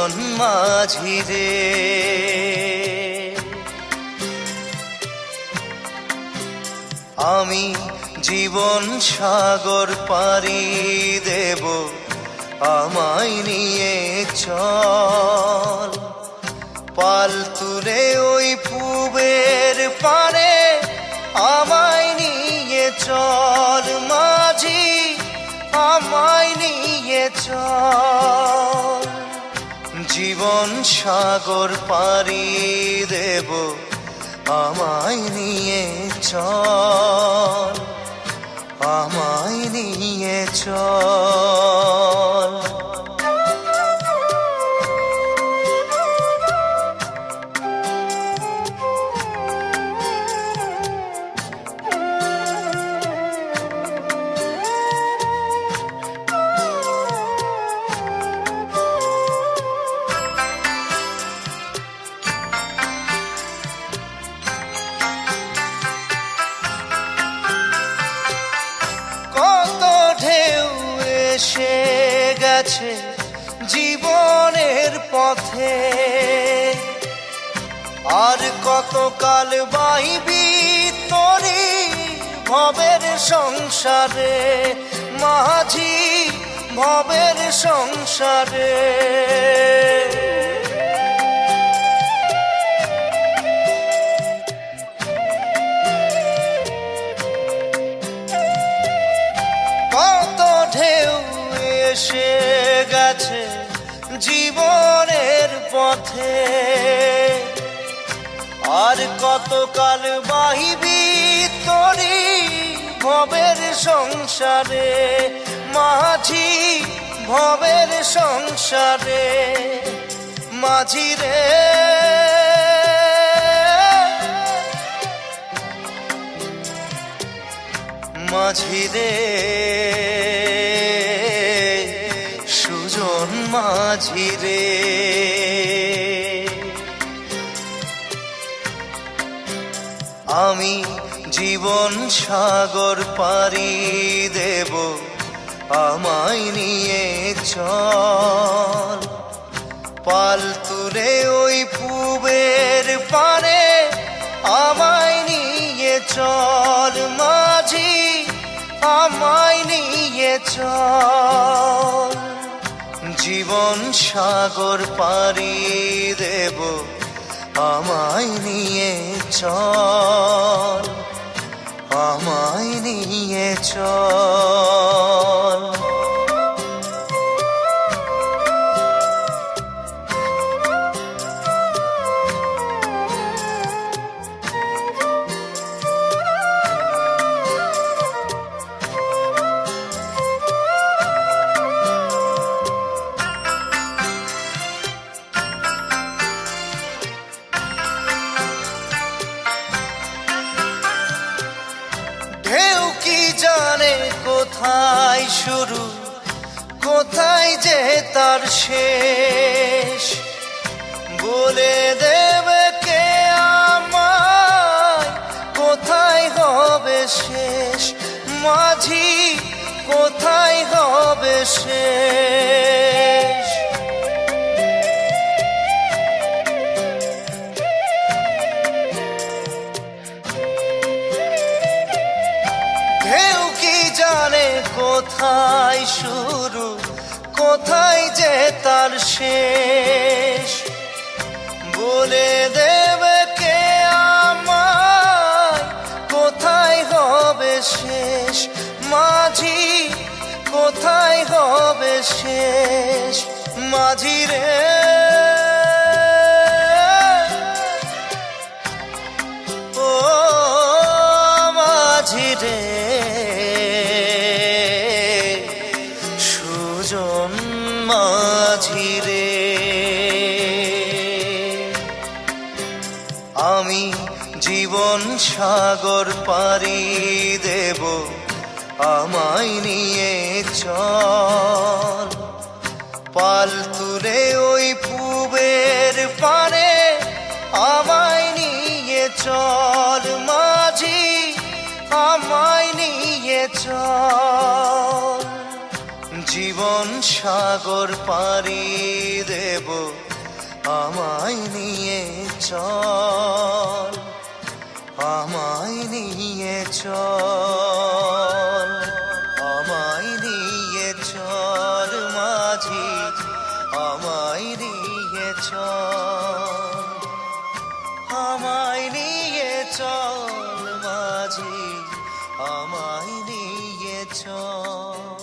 সুজন মাঝি রে। আমি জীবন সাগর পাড়ি দেব, আমায় নিয়ে চল। পাল তুলে ওই পূবের পারে আমায় নিয়ে চল মাঝি, আমায় নিয়ে চল। জীবন সাগর পাড়ি দেব, আমায় নিয়ে চল, আমায় নিয়ে চল। এসে গেছে জীবনের পথে, আর কতকাল বাইবি তোরি ভবের সংসারে মাঝি, ভবের সংসারে। এসে গেছে জীবনের পথে, আর কতকাল বাহিবি তোরি ভবের সংসারে মাঝি, ভবের সংসারে। মাঝি রে মাঝি রে, সুজন মাঝি রে। আমি জীবন সাগর পাড়ি দেব, আমায় নিয়ে চল। পাল তুলে ওই পূবের পারে আমায় নিয়ে চল মাঝি, আমায় নিয়ে চল। জীবন সাগর পাড়ি দেব, আমায় নিয়ে চল, আমায় নিয়ে চল। জানে কোথায় শুরু, কোথায় যে তার শেষ, বলে দেবে কে আমায় কোথায় হবে শেষ মাঝি, কোথায় হবে শেষ। কোথায় শুরু, কোথায় যে তার শেষ, বলে দেবে কে আমায় কোথায় হবে শেষ মাঝি, কোথায় হবে শেষ। মাঝি রে ও মাঝি রে, সুজন মাঝি রে। আমি জীবন সাগর পাড়ি দেব, আমায় নিয়ে চল। পাল তুলে ওই পূবের পারে আমায় নিয়ে চল মাঝি, আমায় নিয়ে চল। জীবন সাগর পাড়ি দেব, দেব আমায় নিয়ে চল, আমায় নিয়ে চল, আমায় নিয়ে চল মাঝি, আমায় নিয়ে চল, আমায় নিয়ে চল মাঝি, আমায় নিয়ে চল।